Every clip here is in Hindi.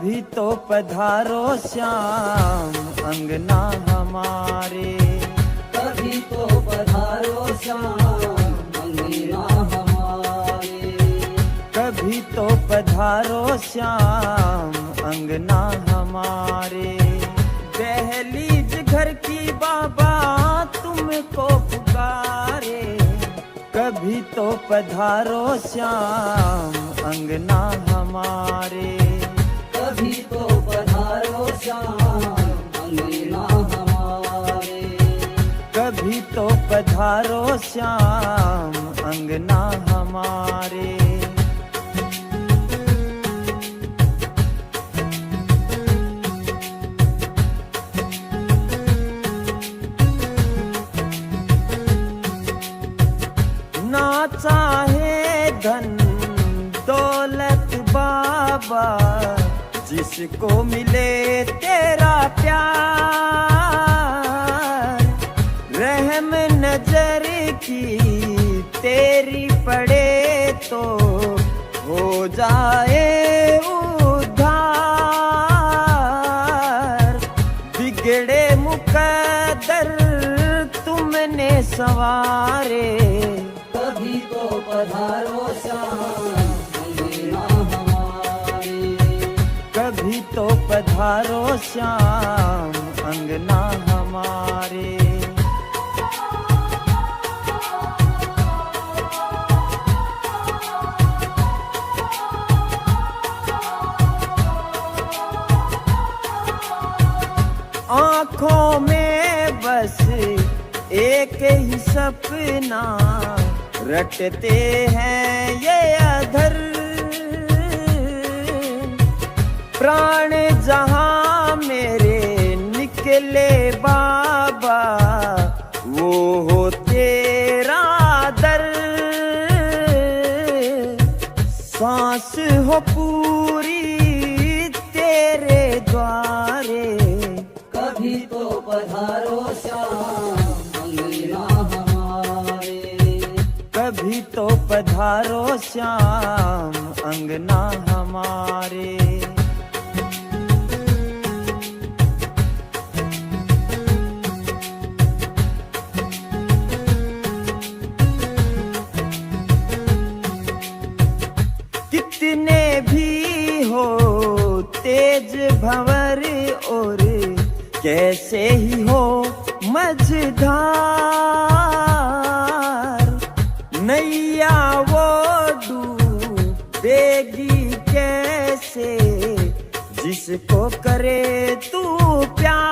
कभी तो पधारो श्याम अंगना हमारे, कभी तो पधारो श्याम अंगना हमारे, कभी तो पधारो श्याम अंगना हमारे। दहलीज घर की बाबा तुमको पुकारे, कभी तो पधारो श्याम अंगना हमारे, कभी तो पधारो श्याम अंगना हमारे, कभी तो पधारो श्याम अंगना हमारे। ना चाहे धन दौलत बाबा, जिसको मिले तेरा प्यार, रहम नजर की तेरी पड़े तो हो जाए उद्धार। बिगड़े मुकद्दर तुमने संवारे, कभी तो पधारो श्याम अंगना हमारे, कभी तो पधारो श्याम अंगना हमारे। आँखों में बस एक ही सपना रटते हैं ये अधर, प्राण जहां मेरे निकले बाबा वो हो तेरा दर। सांस हो पूरी तेरे द्वारे, कभी तो पधारो श्याम अंगना हमारे, कभी तो पधारो श्याम अंगना हमारे। कितने भी हो तेज भंवर और कैसे ही हो मझधार, नैया वो डूबेगी कैसे जिसको करे तू प्यार।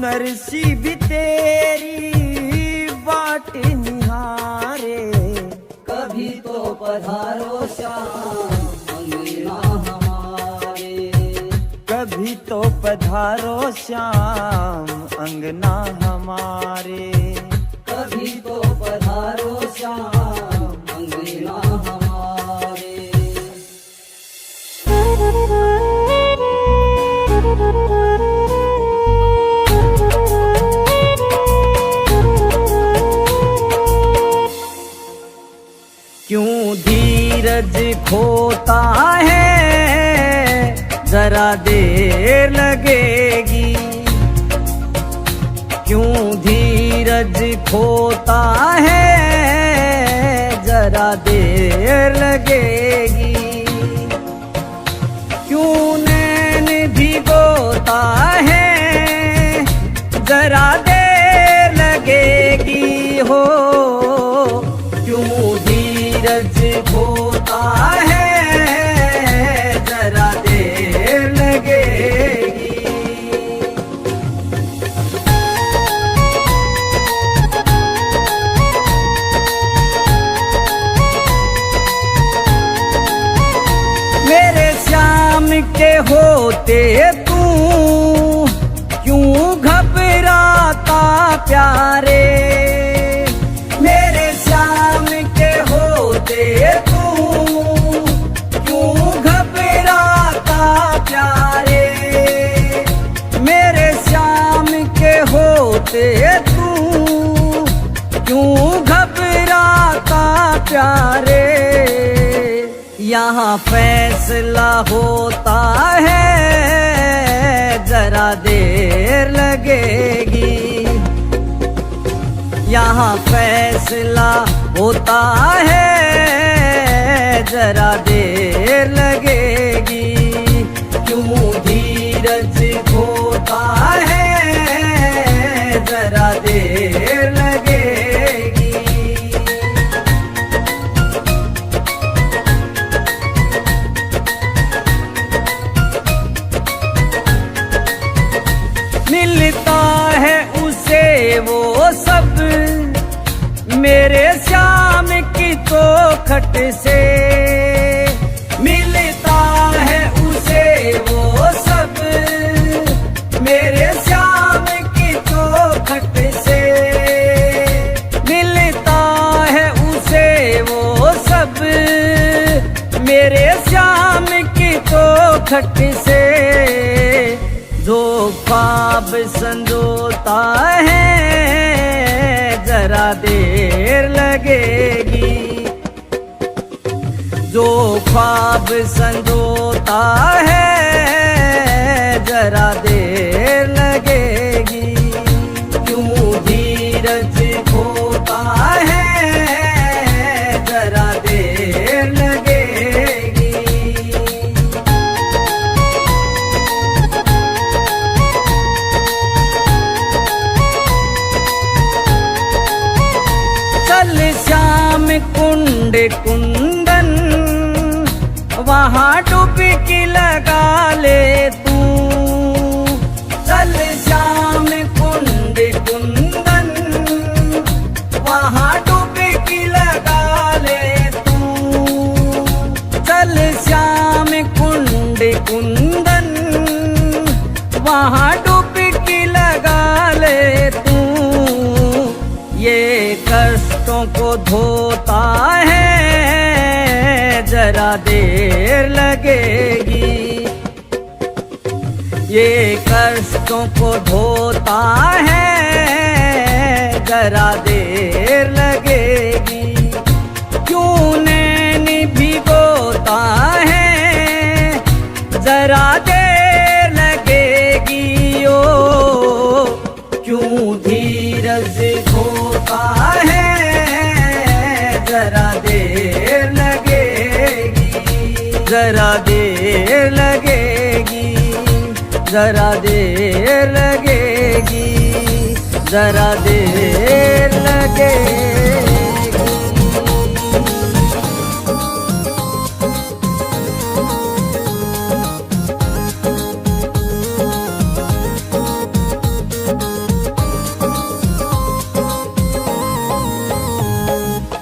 नरसी भी तेरी बाट निहारे, कभी तो पधारो श्याम अंगना हमारे, कभी तो पधारो श्याम अंगना हमारे, कभी तो पधारो श्याम अंगना हमारे। क्यों धीरज खोता है, जरा देर लगेगी। क्यों धीरज खोता है, जरा देर लगेगी। क्यों नैन भिगोता है, जरा देर लगेगी हो। क्यों धीरज खोता है, जरा देर लगेगी। मेरे श्याम के होते तू क्यों घबराता प्यारे। मेरे श्याम के होते तू क्यों घबराता प्यारे। मेरे श्याम के होते तू क्यों घबराता प्यारे। यहाँ यहाँ फैसला होता है जरा देर लगेगी, यहाँ फैसला होता है जरा देर लगेगी। क्यों धीरज खोता है जरा देर लगेगी। मिलता है उसे वो सब मेरे श्याम की चौखट से, मिलता है उसे वो सब मेरे श्याम की चौखट से, मिलता है उसे वो सब मेरे श्याम की चौखट से। जो ख्वाब संजोता है जरा देर लगेगी, जो ख्वाब संजोता है जरा देर लगेगी। क्यों धीरज खोता है जरा देर लगेगी। चल श्याम कुंड कुंदन वहाँ डुबकी लगा ले तू, चल श्याम कुंड कुंदन वहाँ डुबकी लगा ले तू, चल श्याम कुंड कुंदन वहाँ डुबकी लगा ले तू। ये कष्टों को धोता है जरा देर लगेगी, ये कष्टों को धोता है जरा देर लगेगी। क्यों नैन भिगोता है जरा देर लगेगी। ओ क्यों धीरज खोता है जरा देर लगेगी, जरा देर लगेगी, जरा देर लगेगी, जरा देर लगेगी।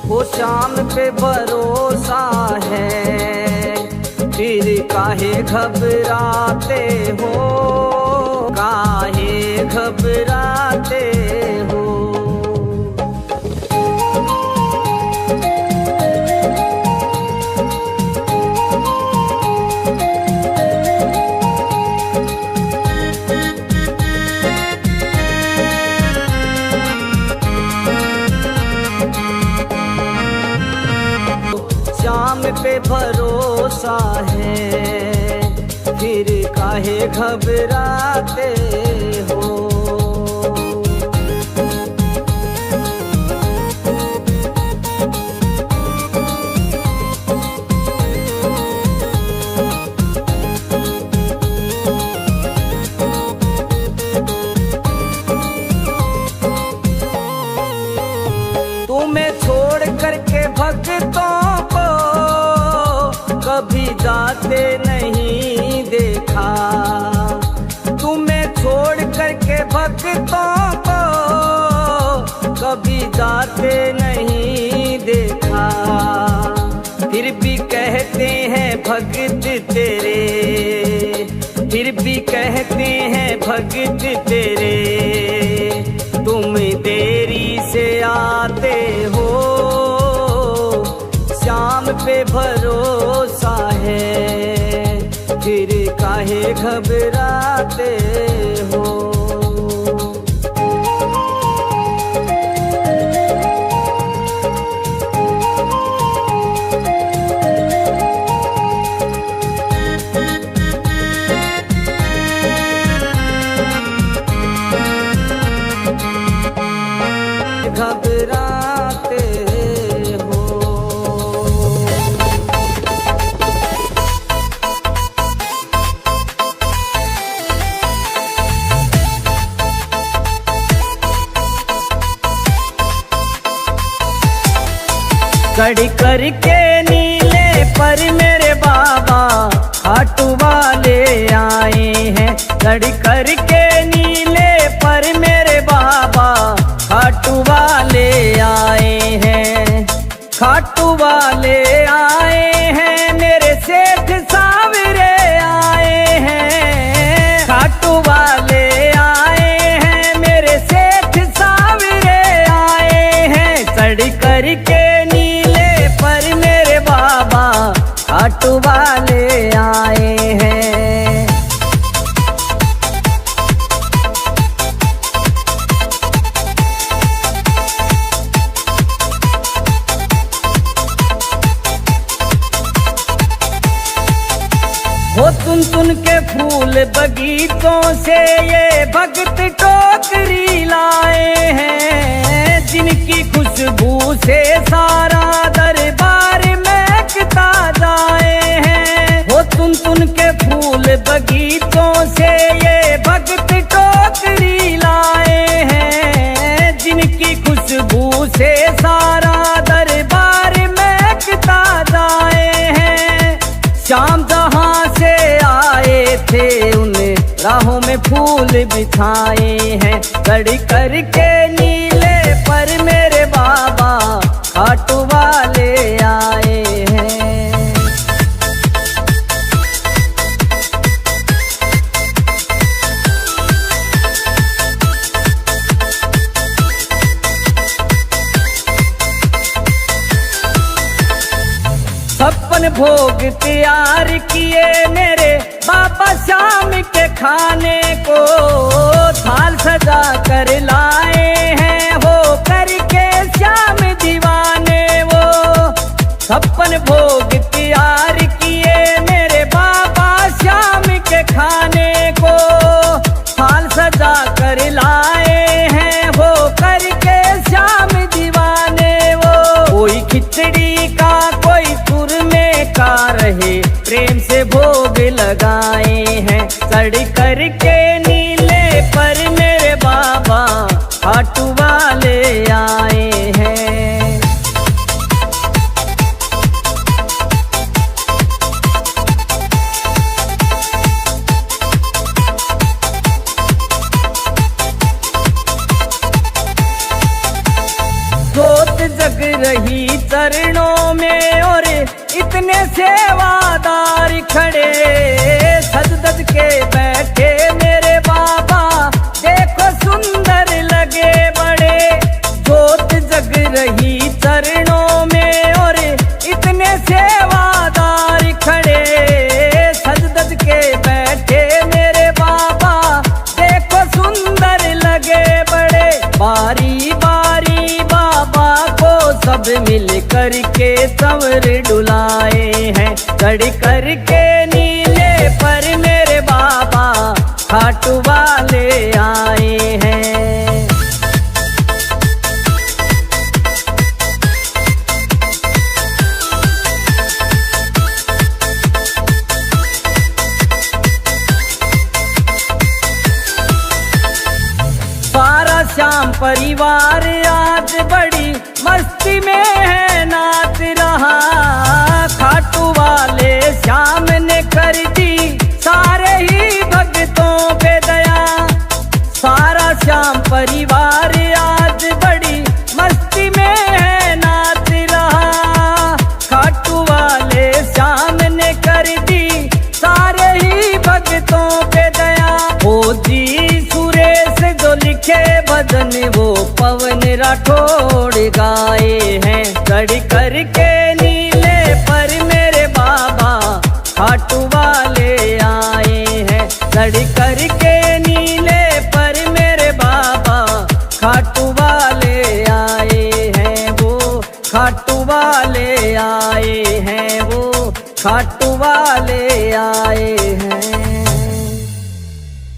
वो शाम पे भरोसा है फिर काहे घबराते हो, काहे घबराते हो। शाम पे भरोसा है फिर काहे घबराते हो। तुम्हें छोड़ करके भक्तों को कभी जाते नहीं देखा, तुम्हें छोड़ करके भक्तों को कभी जाते नहीं देखा। फिर भी कहते हैं भक्त तेरे, फिर भी कहते हैं भक्त तेरे, तुम देरी से आते हो। शाम पे भरोसा है फिर काहे घबराते हो। चढ़ करके नीले पर मेरे बाबा खाटू वाले आए हैं। चढ़ करके नीले पर मेरे बाबा खाटू वाले आए हैं। खाटू वाले आए हैं, मेरे सेठ सावरे आए हैं। खाटू वाले आए हैं, मेरे सेठ सावरे आए हैं। चढ़ करके नीले पर मेरे बाबा खाटू वाले आए हैं। वो तुन के फूल बगीचों से ये भक्त टोकरी लाए हैं। जिनकी खुशबू से सारा दरबार महकता जाए हैं। वो तुन के फूल बगीचों से ये भक्त टोकरी लाए हैं। जिनकी खुशबू से सारा दरबार महकता जाए हैं। श्याम जहां से आए थे, उन राहों में फूल बिछाए हैं। चढ़ करके नीले पर मेरे बाबा खाटू वाले आए हैं। छप्पन भोग तैयार किए मेरे बाबा श्याम के खाने को। थाल सजा कर लाए हैं, हो करके श्याम दीवाने वो। छप्पन भोग तैयार किए मेरे बाबा श्याम के खाने को। थाल सजा कर लाए हैं, हो करके श्याम दीवाने वो। कोई खिचड़ी का कोई में का रहे, प्रेम से भोग लगाए हैं। चढ़ करके नीले पर मेरे बाबा खाटू वाले आए हैं। जोत जग रही चरणों में और इतने सेवादार खड़े। सज धज के बैठे मेरे बाबा देखो सुंदर लगे बड़े। जोत जग रही चरणों में और इतने सेवादार खड़े। सज धज के बैठे मेरे बाबा देखो सुंदर लगे बड़े। बारी बारी बाबा को सब मिल करके संवर डुलाए हैं। चढ़ करके नीले पर मेरे बाबा खाटू वाले आए हैं। सारा श्याम परिवार आज बड़ी मस्ती में है नाच रहा। खाटू वाले श्याम ने कर दी सारे ही भक्तों पे दया। सारा श्याम परिवार आज बड़ी मस्ती में है नाच रहा। खाटू वाले श्याम ने कर दी सारे ही भक्तों पे दया। हो जी सुरेश जो लिखे भजन वो पवन राठौड़ गाए हैं। चढ़ करके नीले पर मेरे बाबा खाटू वाले आए हैं। चढ़ करके नीले पर मेरे बाबा खाटू वाले आए हैं। वो खाटू वाले आए हैं, वो खाटू वाले आए हैं।